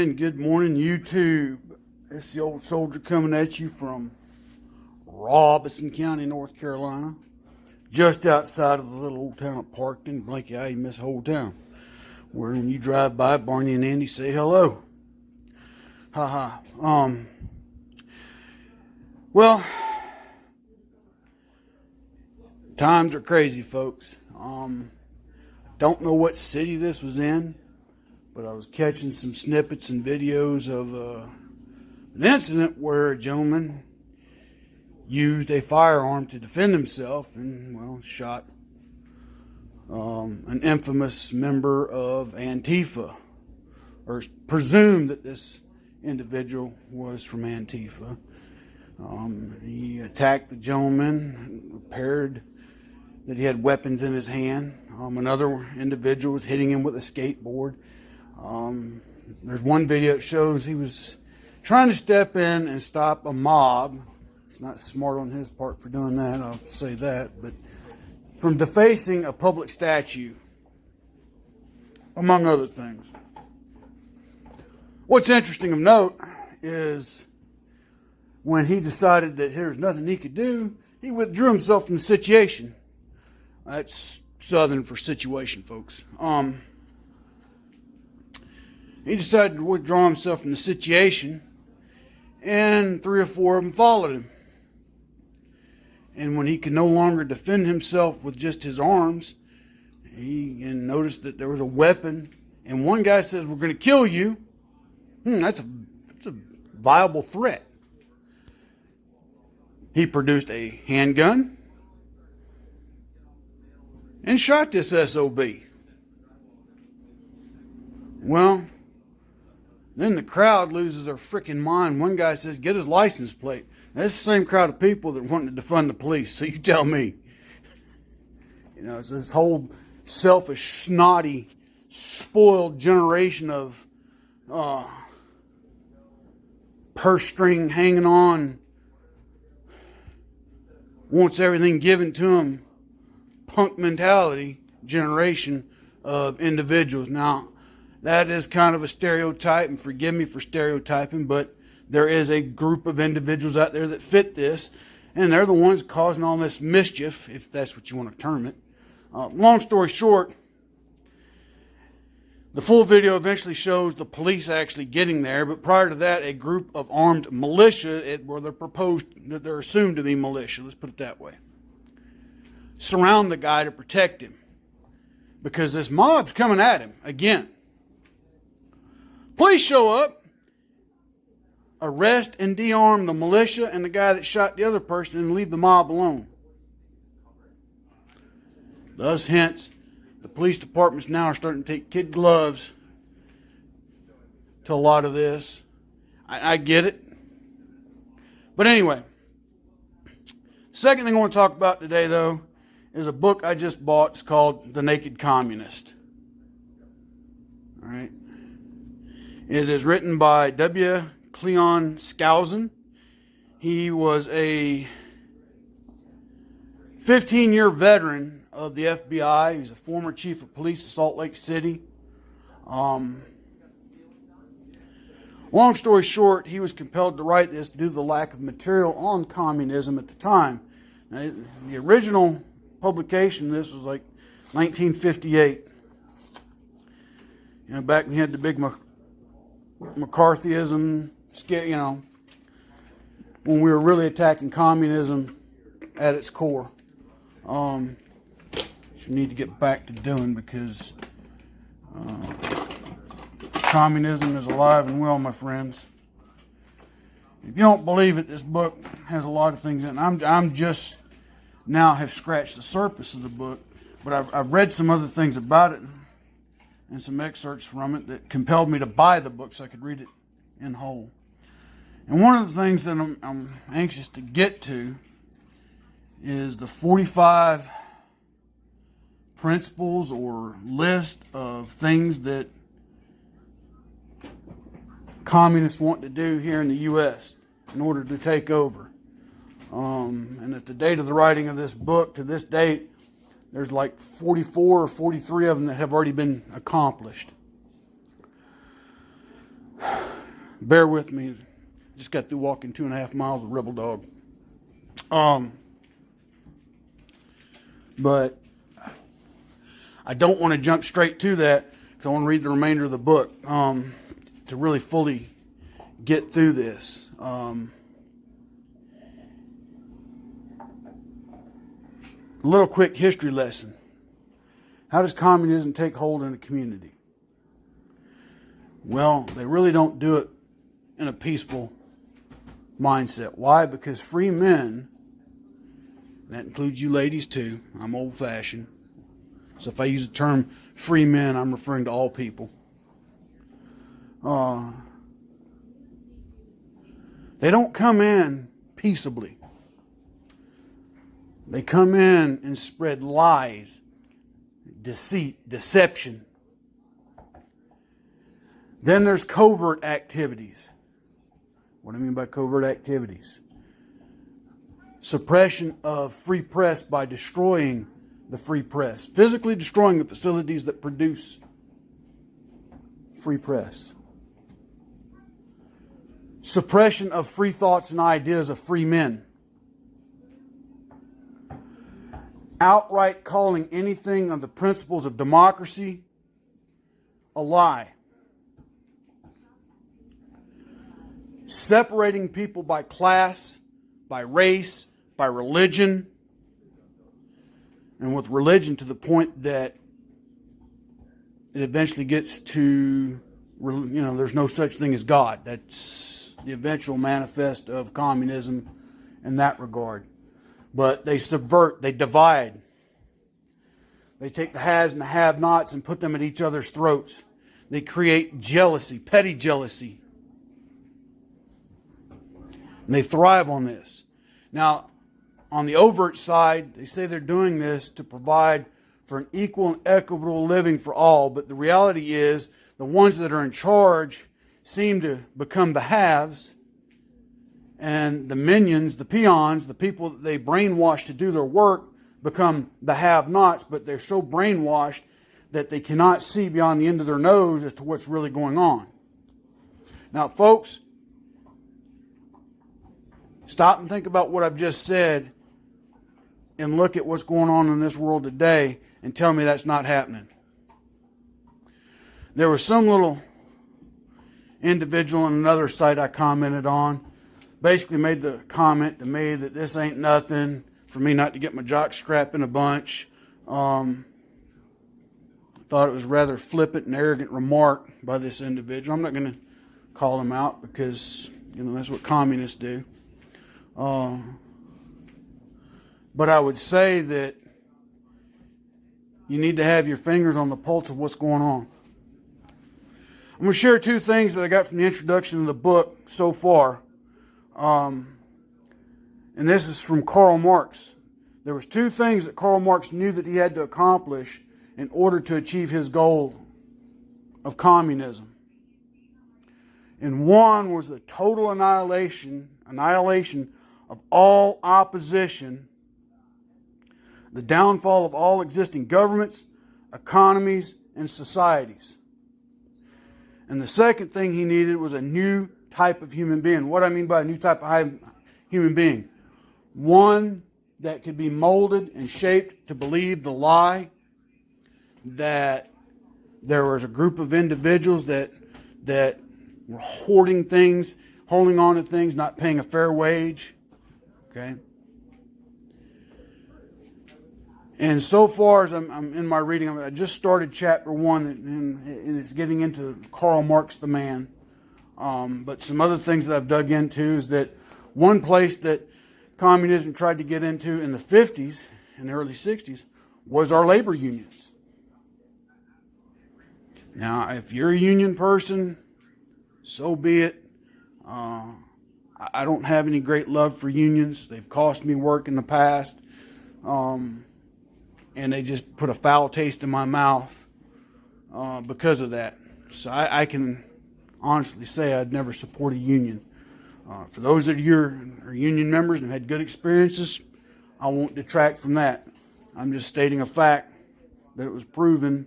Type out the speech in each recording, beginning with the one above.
and good morning, YouTube. It's the old soldier coming at you from Robeson County, North Carolina, just outside of the little old town of Parkton. Blanky, how you miss the whole town. Where when you drive by, Barney and Andy say hello. Well, times are crazy, folks. Don't know what city this was in, but I was catching some snippets and videos of an incident where a gentleman used a firearm to defend himself and, well, shot an infamous member of Antifa, or presumed that this individual was from Antifa. He attacked the gentleman, repaired that he had weapons in his hand. Another individual was hitting him with a skateboard. There's one video that shows he was trying to step in and stop a mob. It's not smart on his part for doing that, I'll say that, but from defacing a public statue, among other things. What's interesting of note is when he decided that there's nothing he could do, he withdrew himself from the situation. That's Southern for situation, folks. He decided to withdraw himself from the situation, and 3 or 4 of them followed him. And when he could no longer defend himself with just his arms, he noticed that there was a weapon, and one guy says, "We're going to kill you." That's a viable threat. He produced a handgun and shot this SOB. Well, then the crowd loses their freaking mind. One guy says, "Get his license plate." Now, that's the same crowd of people that wanted to defund the police, so you tell me. It's this whole selfish, snotty, spoiled generation of purse string hanging on, wants everything given to him, punk mentality generation of individuals. Now, that is kind of a stereotype, and forgive me for stereotyping, but there is a group of individuals out there that fit this, and they're the ones causing all this mischief, if that's what you want to term it. Long story short, the full video eventually shows the police actually getting there, but prior to that, a group of armed militia, they're assumed to be militia, let's put it that way, surround the guy to protect him, because this mob's coming at him again. Police show up, arrest and de-arm the militia and the guy that shot the other person, and leave the mob alone. Thus, hence, the police departments now are starting to take kid gloves to a lot of this. I get it. But anyway, second thing I want to talk about today, though, is a book I just bought. It's called The Naked Communist. All right. It is written by W. Cleon Skousen. He was a 15-year veteran of the FBI. He's a former chief of police of Salt Lake City. Long story short, he was compelled to write this due to the lack of material on communism at the time. Now, the original publication of this was like 1958. Back when you had the big McCarthyism, when we were really attacking communism at its core. Which we need to get back to doing, because communism is alive and well, my friends. If you don't believe it, this book has a lot of things in it. I'm just now have scratched the surface of the book, but I've read some other things about it and some excerpts from it that compelled me to buy the book so I could read it in whole. And one of the things that I'm anxious to get to is the 45 principles or list of things that communists want to do here in the U.S. in order to take over. And at the date of the writing of this book, to this date, there's like 44 or 43 of them that have already been accomplished. Bear with me. Just got through walking 2.5 miles with Rebel Dog. But I don't want to jump straight to that because I want to read the remainder of the book to really fully get through this. A little quick history lesson. How does communism take hold in a community? Well, they really don't do it in a peaceful mindset. Why? Because free men, that includes you ladies too, I'm old-fashioned, so if I use the term free men, I'm referring to all people. They don't come in peaceably. They come in and spread lies, deceit, deception. Then there's covert activities. What do I mean by covert activities? Suppression of free press by destroying the free press. Physically destroying the facilities that produce free press. Suppression of free thoughts and ideas of free men. Outright calling anything of the principles of democracy a lie. Separating people by class, by race, by religion. And with religion to the point that it eventually gets to, there's no such thing as God. That's the eventual manifest of communism in that regard. But they subvert, they divide. They take the haves and the have-nots and put them at each other's throats. They create jealousy, petty jealousy. And they thrive on this. Now, on the overt side, they say they're doing this to provide for an equal and equitable living for all. But the reality is, the ones that are in charge seem to become the haves. And the minions, the peons, the people that they brainwash to do their work become the have-nots. But they're so brainwashed that they cannot see beyond the end of their nose as to what's really going on. Now, folks, stop and think about what I've just said and look at what's going on in this world today and tell me that's not happening. There was some little individual on another site I commented on, basically made the comment to me that this ain't nothing for me not to get my jock strap in a bunch. Thought it was a rather flippant and arrogant remark by this individual. I'm not going to call him out because, that's what communists do. But I would say that you need to have your fingers on the pulse of what's going on. I'm going to share 2 things that I got from the introduction of the book so far. And this is from Karl Marx. There was 2 things that Karl Marx knew that he had to accomplish in order to achieve his goal of communism. And one was the total annihilation of all opposition, the downfall of all existing governments, economies, and societies. And the second thing he needed was a new type of human being. What I mean by a new type of human being? One that could be molded and shaped to believe the lie that there was a group of individuals that were hoarding things, holding on to things, not paying a fair wage. Okay? And so far as I'm in my reading, I just started chapter 1, and it's getting into Karl Marx, the man. But some other things that I've dug into is that one place that communism tried to get into in the 50s and the early 60s was our labor unions. Now, if you're a union person, so be it. I don't have any great love for unions. They've cost me work in the past. And they just put a foul taste in my mouth because of that. So I can honestly say I'd never support a union. For those that are union members and have had good experiences, I won't detract from that. I'm just stating a fact that it was proven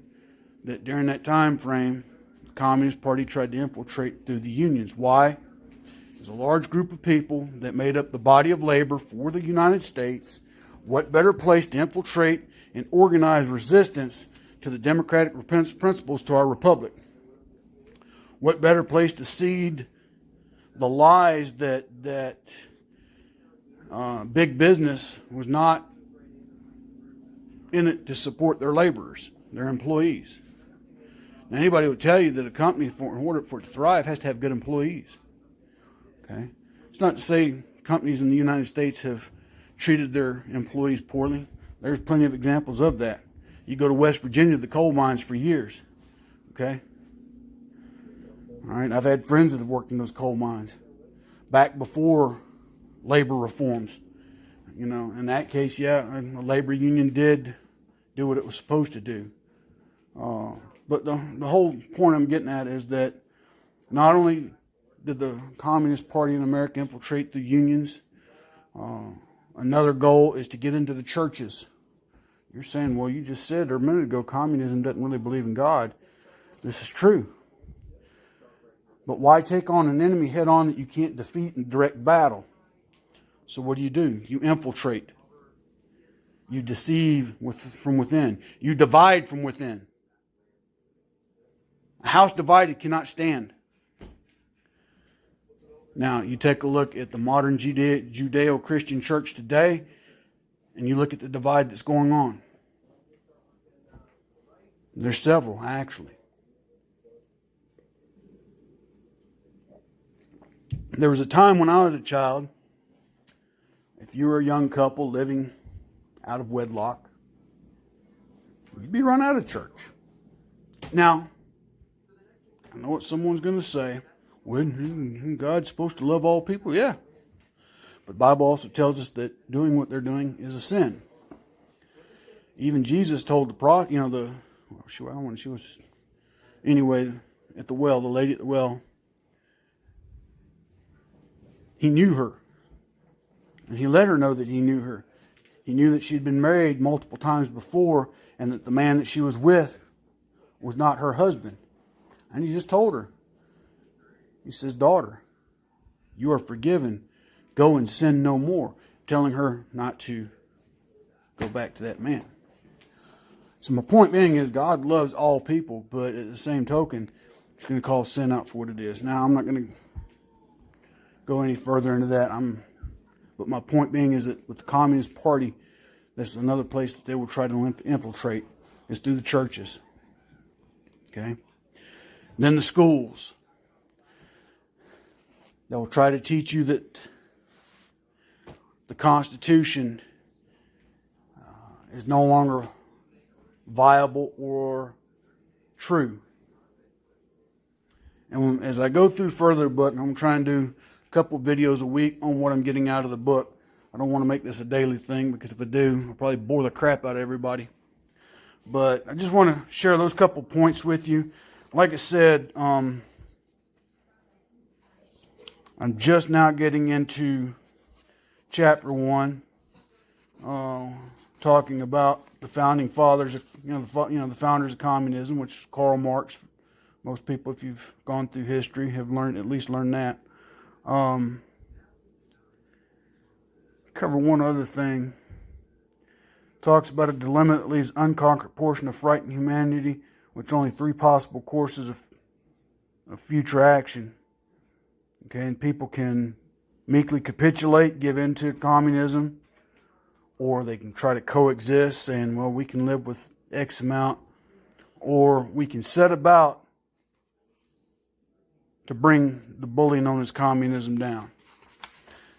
that during that time frame, Communist Party tried to infiltrate through the unions. Why? There's a large group of people that made up the body of labor for the United States. What better place to infiltrate and organize resistance to the democratic principles to our republic? What better place to seed the lies that big business was not in it to support their laborers, their employees? Now, anybody would tell you that a company, in order for it to thrive, has to have good employees. Okay, it's not to say companies in the United States have treated their employees poorly. There's plenty of examples of that. You go to West Virginia, the coal mines for years. Okay, all right. I've had friends that have worked in those coal mines back before labor reforms. You know, in that case, yeah, the labor union did do what it was supposed to do. But the whole point I'm getting at is that not only did the Communist Party in America infiltrate the unions, another goal is to get into the churches. You're saying, well, you just said a minute ago communism doesn't really believe in God. This is true. But why take on an enemy head on that you can't defeat in direct battle? So what do? You infiltrate. You deceive from within. You divide from within. A house divided cannot stand. Now, you take a look at the modern Judeo-Christian church today, and you look at the divide that's going on. There's several, actually. There was a time when I was a child, if you were a young couple living out of wedlock, you'd be run out of church. Now, I know what someone's going to say. Well, God's supposed to love all people? Yeah. But the Bible also tells us that doing what they're doing is a sin. Even Jesus told at the well, the lady at the well, he knew her. And he let her know that he knew her. He knew that she'd been married multiple times before and that the man that she was with was not her husband. And he just told her. He says, daughter, you are forgiven. Go and sin no more. Telling her not to go back to that man. So my point being is God loves all people, but at the same token, He's going to call sin out for what it is. Now, I'm not going to go any further into that. But my point being is that with the Communist Party, that's another place that they will try to infiltrate, is through the churches. Okay? Then the schools. They will try to teach you that the Constitution is no longer viable or true. And as I go through further the book, I'm trying to do a couple videos a week on what I'm getting out of the book. I don't want to make this a daily thing because if I do, I'll probably bore the crap out of everybody. But I just want to share those couple points with you. Like I said, I'm just now getting into chapter 1, talking about the founding fathers, the founders of communism, which is Karl Marx. Most people, if you've gone through history, have at least learned that. Cover one other thing. Talks about a dilemma that leaves unconquered portion of frightened humanity, with only 3 possible courses of future action. Okay, and people can meekly capitulate, give in to communism, or they can try to coexist, saying, well, we can live with X amount, or we can set about to bring the bully known as communism down.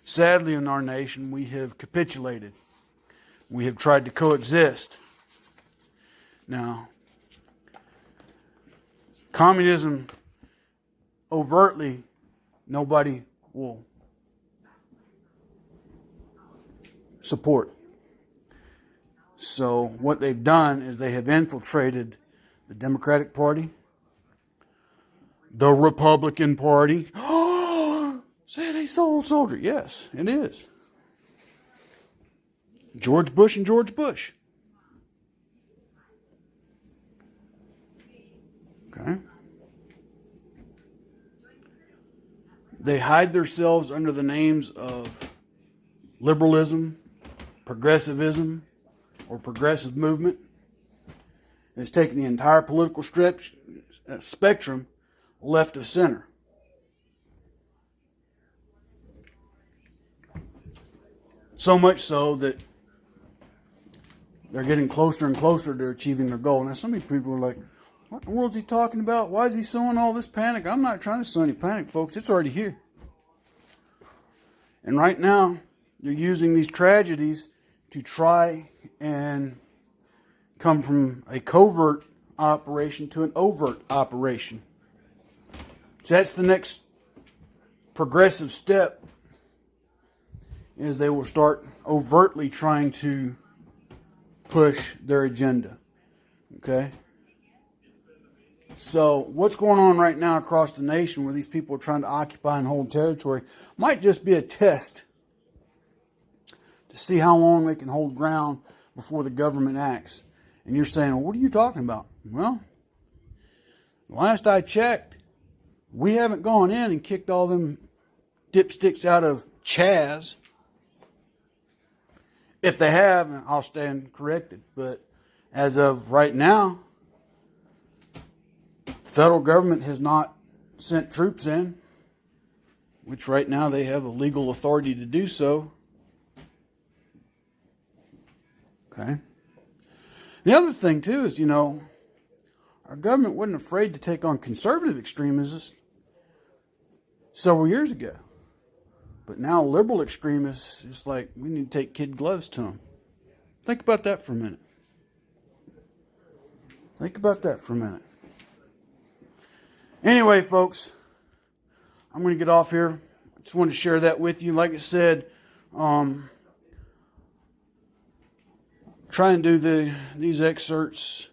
Sadly, in our nation, we have capitulated. We have tried to coexist. Now, communism, overtly, nobody will support. So what they've done is they have infiltrated the Democratic Party, the Republican Party. Say he's old soldier. Yes, it is. George Bush and George Bush. Okay. They hide themselves under the names of liberalism, progressivism, or progressive movement. And it's taken the entire political spectrum left of center. So much so that they're getting closer and closer to achieving their goal. Now, some of you people are like, what in the world is he talking about? Why is he sowing all this panic? I'm not trying to sow any panic, folks. It's already here. And right now, they're using these tragedies to try and come from a covert operation to an overt operation. So that's the next progressive step, is they will start overtly trying to push their agenda. Okay? So what's going on right now across the nation where these people are trying to occupy and hold territory might just be a test to see how long they can hold ground before the government acts. And you're saying, well, what are you talking about? Well, last I checked, we haven't gone in and kicked all them dipsticks out of Chaz. If they have, I'll stand corrected. But as of right now, the federal government has not sent troops in, which right now they have a legal authority to do so. Okay. The other thing, too, is, our government wasn't afraid to take on conservative extremists several years ago. But now liberal extremists, it's like we need to take kid gloves to them. Think about that for a minute. Think about that for a minute. Anyway, folks, I'm going to get off here. I just wanted to share that with you. Like I said, try and do these excerpts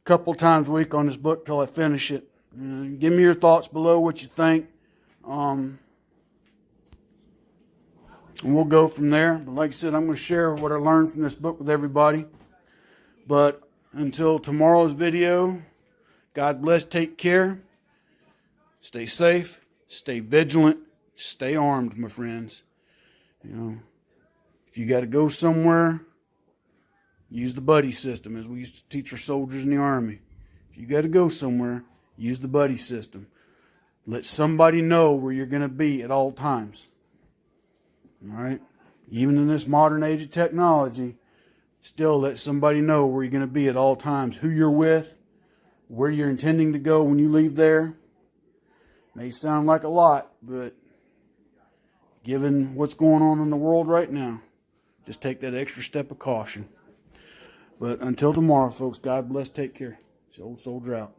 a couple times a week on this book till I finish it. Give me your thoughts below, what you think. And we'll go from there. But like I said, I'm going to share what I learned from this book with everybody. But until tomorrow's video, God bless, take care, stay safe, stay vigilant, stay armed, my friends. If you got to go somewhere, use the buddy system, as we used to teach our soldiers in the Army. If you got to go somewhere, use the buddy system. Let somebody know where you're going to be at all times. All right? Even in this modern age of technology, still let somebody know where you're going to be at all times, who you're with, where you're intending to go when you leave there. May sound like a lot, but given what's going on in the world right now, just take that extra step of caution. But until tomorrow, folks, God bless, take care. It's the old soldier out.